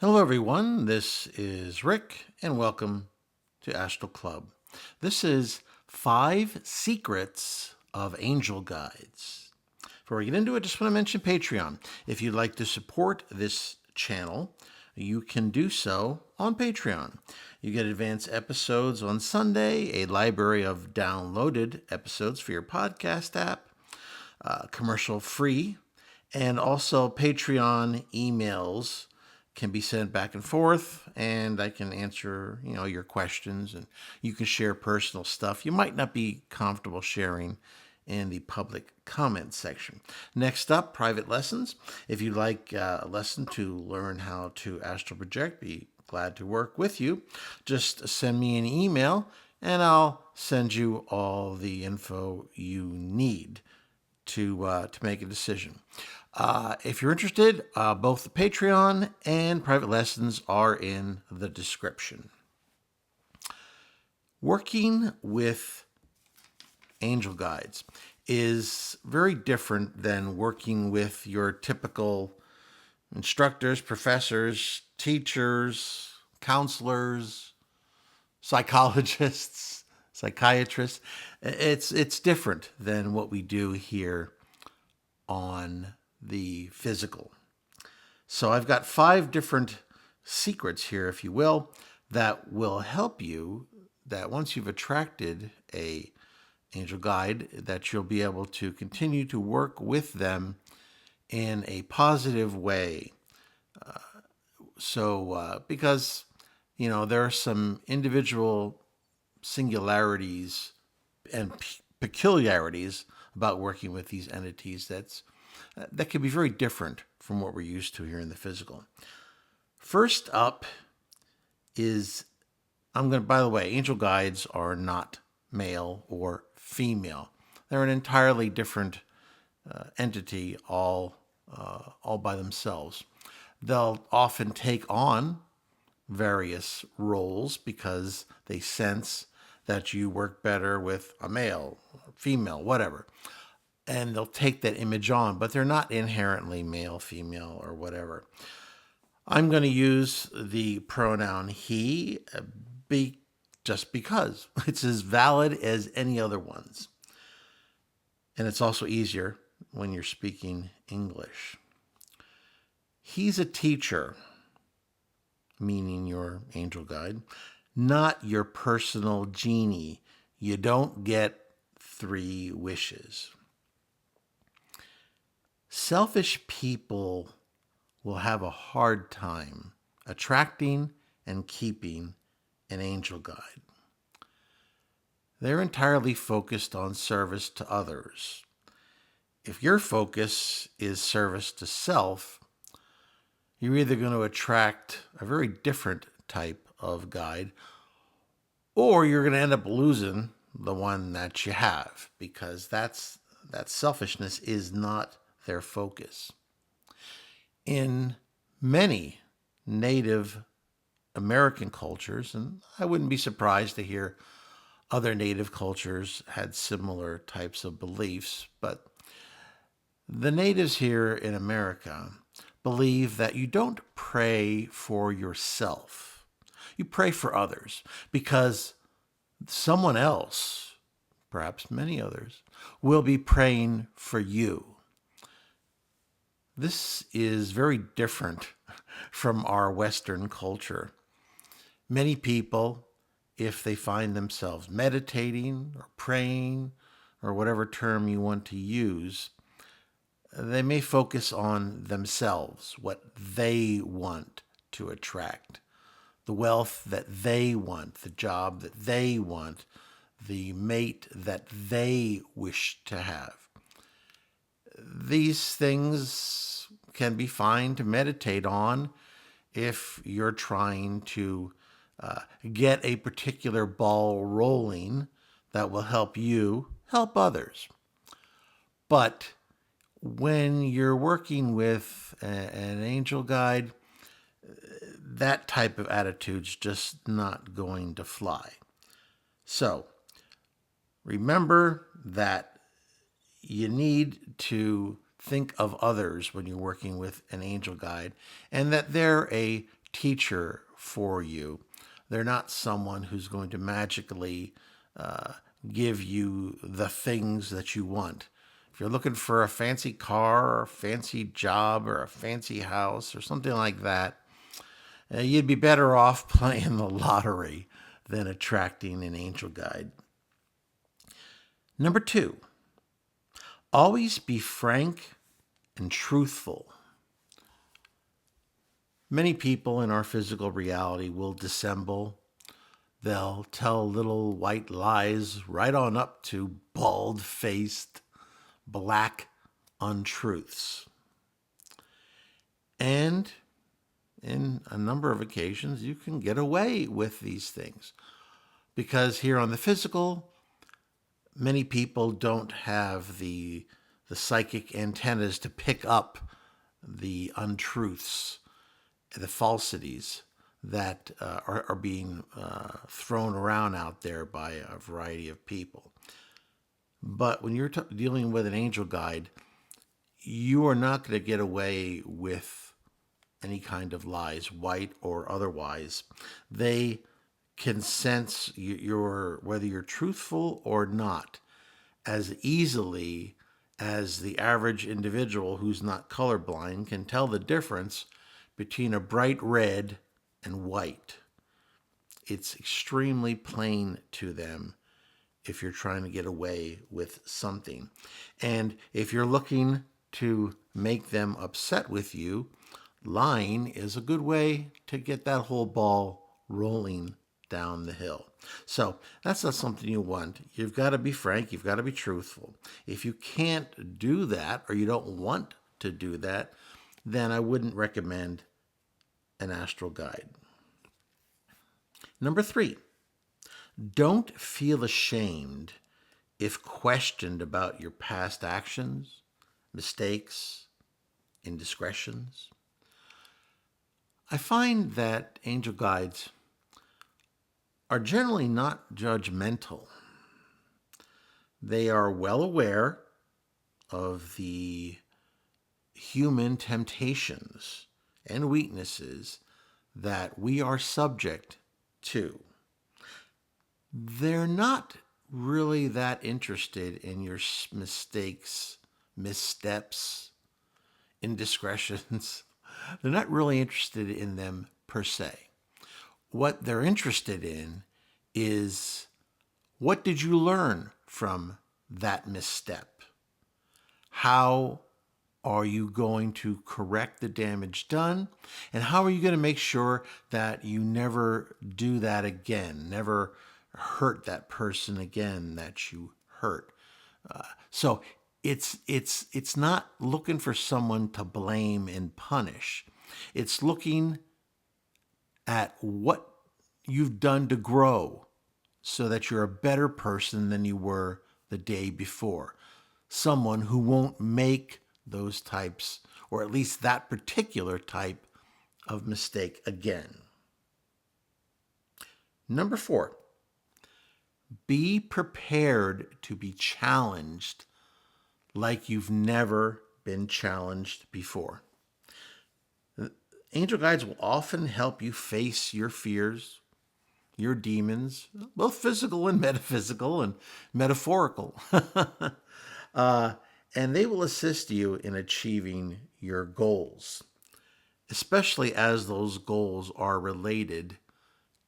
Hello, everyone. This is Rick, and welcome to Astral Club. This is 5 Secrets of Angel Guides. Before we get into it, just want to mention Patreon. If you'd like to support this channel, you can do so on Patreon. You get advanced episodes on Sunday, a library of downloaded episodes for your podcast app, commercial free, and also Patreon emails can be sent back and forth, and I can answer, your questions, and you can share personal stuff you might not be comfortable sharing in the public comment section. Next up, private lessons. If you'd like a lesson to learn how to astral project, be glad to work with you. Just send me an email, and I'll send you all the info you need to make a decision. If you're interested, both the Patreon and private lessons are in the description. Working with angel guides is very different than working with your typical instructors, professors, teachers, counselors, psychologists, psychiatrists. It's different than what we do here on the physical. So I've got 5 different secrets here, if you will, that will help you, that once you've attracted a angel guide, that you'll be able to continue to work with them in a positive way. Because, there are some individual singularities and peculiarities about working with these entities that can be very different from what we're used to here in the physical. First up is, by the way, angel guides are not male or female. They're an entirely different entity all by themselves. They'll often take on various roles because they sense that you work better with a male, female, whatever. And they'll take that image on, but they're not inherently male, female, or whatever. I'm going to use the pronoun he just because it's as valid as any other ones. And it's also easier when you're speaking English. He's a teacher, meaning your angel guide, not your personal genie. You don't get 3 wishes. Selfish people will have a hard time attracting and keeping an angel guide. They're entirely focused on service to others. If your focus is service to self, you're either going to attract a very different type of guide, or you're going to end up losing the one that you have, because that selfishness is not their focus. In many Native American cultures, and I wouldn't be surprised to hear other Native cultures had similar types of beliefs, but the natives here in America believe that you don't pray for yourself. You pray for others, because someone else, perhaps many others, will be praying for you. This is very different from our Western culture. Many people, if they find themselves meditating or praying, or whatever term you want to use, they may focus on themselves, what they want to attract, the wealth that they want, the job that they want, the mate that they wish to have. These things can be fine to meditate on if you're trying to get a particular ball rolling that will help you help others. But when you're working with an angel guide, that type of attitude's just not going to fly. So remember that you need to think of others when you're working with an angel guide, and that they're a teacher for you. They're not someone who's going to magically give you the things that you want. If you're looking for a fancy car or a fancy job or a fancy house or something like that, you'd be better off playing the lottery than attracting an angel guide. Number 2, always be frank and truthful. Many people in our physical reality will dissemble. They'll tell little white lies right on up to bald-faced, black untruths. And in a number of occasions, you can get away with these things. Because here on the physical, many people don't have the psychic antennas to pick up the untruths, the falsities that are being thrown around out there by a variety of people. But when you're dealing with an angel guide, you are not going to get away with any kind of lies, white or otherwise. They can sense whether you're truthful or not as easily as the average individual who's not colorblind can tell the difference between a bright red and white. It's extremely plain to them if you're trying to get away with something. And if you're looking to make them upset with you, lying is a good way to get that whole ball rolling down the hill. So that's not something you want. You've got to be frank. You've got to be truthful. If you can't do that, or you don't want to do that, then I wouldn't recommend an astral guide. Number 3, don't feel ashamed if questioned about your past actions, mistakes, indiscretions. I find that angel guides are generally not judgmental. They are well aware of the human temptations and weaknesses that we are subject to. They're not really that interested in your mistakes, missteps, indiscretions. They're not really interested in them per se. What they're interested in is, what did you learn from that misstep? How are you going to correct the damage done? And how are you going to make sure that you never do that again, never hurt that person again that you hurt? So it's not looking for someone to blame and punish. It's looking at what you've done to grow so that you're a better person than you were the day before. Someone who won't make those types, or at least that particular type of mistake again. Number 4, be prepared to be challenged like you've never been challenged before. Angel guides will often help you face your fears, your demons, both physical and metaphysical and metaphorical. And they will assist you in achieving your goals, especially as those goals are related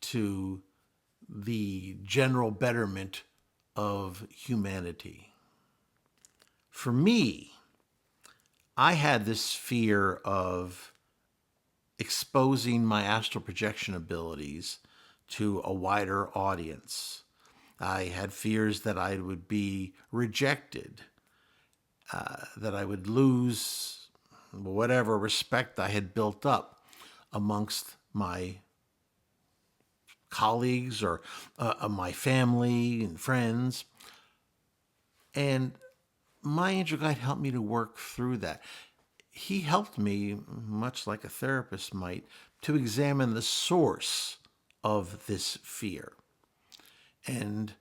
to the general betterment of humanity. For me, I had this fear of exposing my astral projection abilities to a wider audience. I had fears that I would be rejected, that I would lose whatever respect I had built up amongst my colleagues or my family and friends. And my angel guide helped me to work through that. He helped me, much like a therapist might, to examine the source of this fear and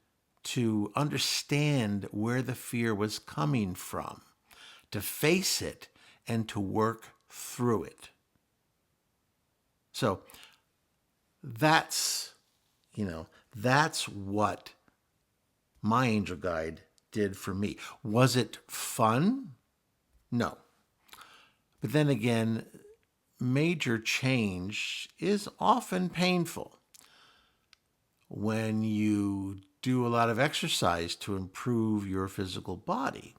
to understand where the fear was coming from, to face it and to work through it. So that's, that's what my angel guide did for me. Was it fun? No. But then again, major change is often painful. When you do a lot of exercise to improve your physical body,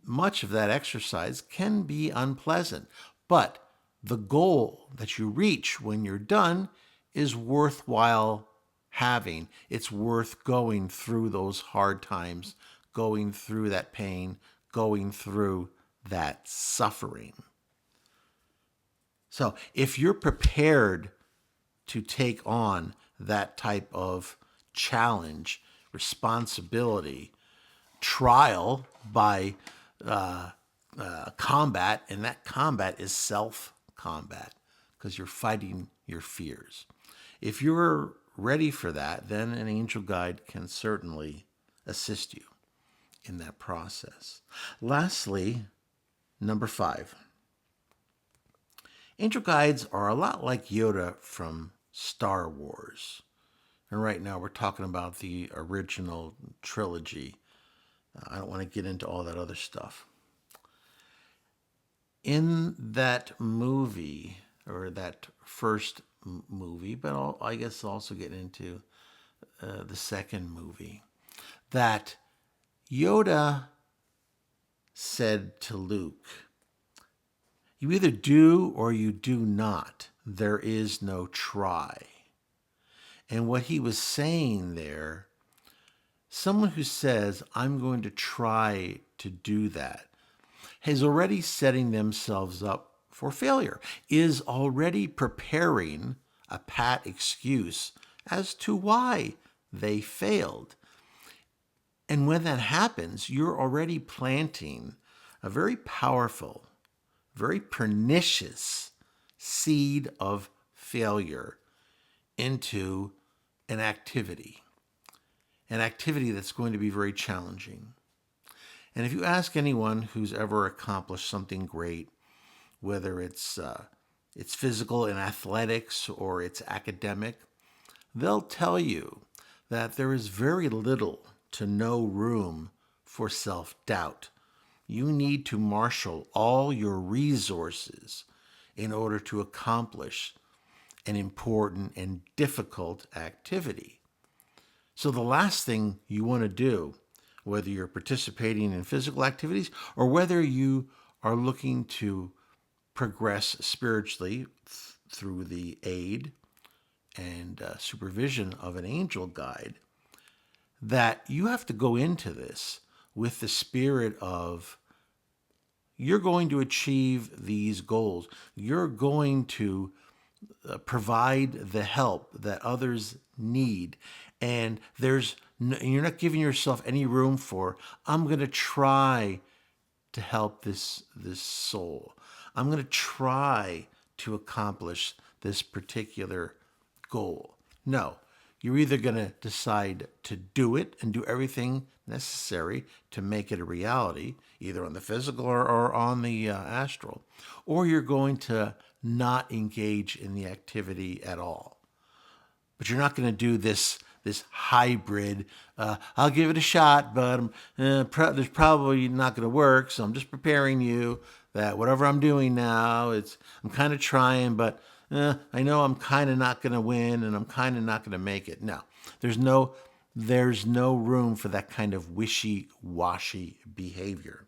much of that exercise can be unpleasant, but the goal that you reach when you're done is worthwhile having. It's worth going through those hard times, going through that pain, going through that suffering. So if you're prepared to take on that type of challenge, responsibility, trial by combat, and that combat is self-combat because you're fighting your fears. If you're ready for that, then an angel guide can certainly assist you in that process. Lastly, number 5. Angel guides are a lot like Yoda from Star Wars. And right now we're talking about the original trilogy. I don't want to get into all that other stuff. In that movie, or that first movie, but I guess also get into the second movie, that Yoda said to Luke, "You either do or you do not. There is no try." And what he was saying there, someone who says, "I'm going to try to do that," is already setting themselves up for failure, is already preparing a pat excuse as to why they failed. And when that happens, you're already planting a very powerful, very pernicious seed of failure into an activity that's going to be very challenging. And if you ask anyone who's ever accomplished something great, whether it's physical in athletics or it's academic, they'll tell you that there is very little to no room for self-doubt. You need to marshal all your resources in order to accomplish an important and difficult activity. So the last thing you want to do, whether you're participating in physical activities or whether you are looking to progress spiritually through the aid and supervision of an angel guide, that you have to go into this with the spirit of, you're going to achieve these goals. You're going to provide the help that others need. And you're not giving yourself any room for, "I'm going to try to help this soul. I'm going to try to accomplish this particular goal." No, you're either going to decide to do it and do everything necessary to make it a reality, either on the physical or on the astral, or you're going to not engage in the activity at all. But you're not going to do this hybrid, "I'll give it a shot, but there's probably not going to work, so I'm just preparing you that whatever I'm doing now, I'm kind of trying, but I know I'm kind of not going to win, and I'm kind of not going to make it." No, there's no room for that kind of wishy-washy behavior.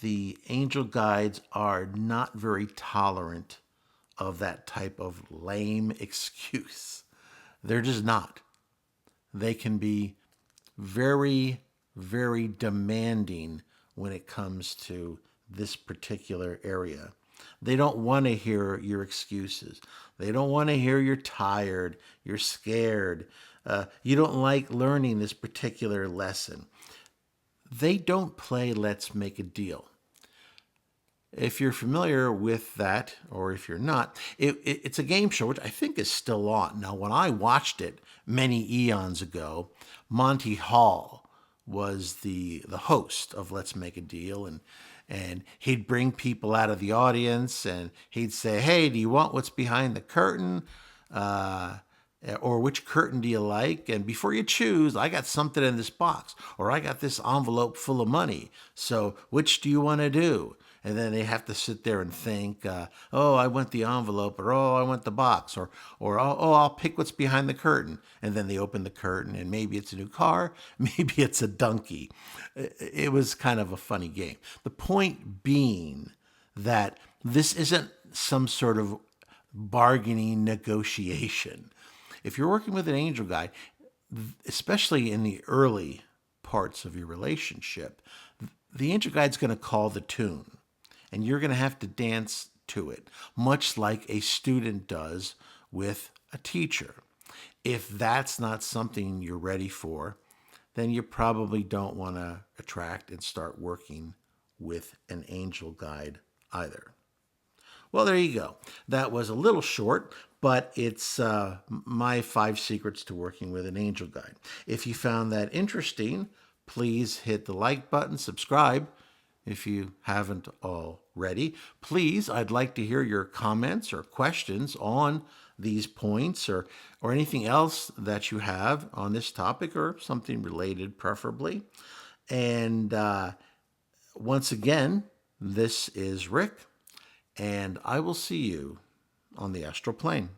The angel guides are not very tolerant of that type of lame excuse. They're just not. They can be very, very demanding when it comes to this particular area. They don't want to hear your excuses. They don't want to hear you're tired, you're scared, you don't like learning this particular lesson. They don't play let's make a deal. If you're familiar with that, or if you're not, it's a game show, which I think is still on. Now, when I watched it many eons ago, Monty Hall was the host of Let's Make a Deal, And he'd bring people out of the audience and he'd say, hey, do you want what's behind the curtain? Or which curtain do you like? And before you choose, I got something in this box, or I got this envelope full of money. So which do you want to do? And then they have to sit there and think, oh, I want the envelope, or oh, I want the box, or oh, I'll pick what's behind the curtain. And then they open the curtain, and maybe it's a new car, maybe it's a donkey. It was kind of a funny game. The point being that this isn't some sort of bargaining negotiation. If you're working with an angel guide, especially in the early parts of your relationship, the angel guide's going to call the tune, and you're going to have to dance to it, much like a student does with a teacher. If that's not something you're ready for, then you probably don't want to attract and start working with an angel guide either. Well, there you go. That was a little short, but it's my 5 secrets to working with an angel guide. If you found that interesting, please hit the like button, subscribe if you haven't already. Please, I'd like to hear your comments or questions on these points or anything else that you have on this topic or something related, preferably. And once again, this is Rick, and I will see you on the astral plane.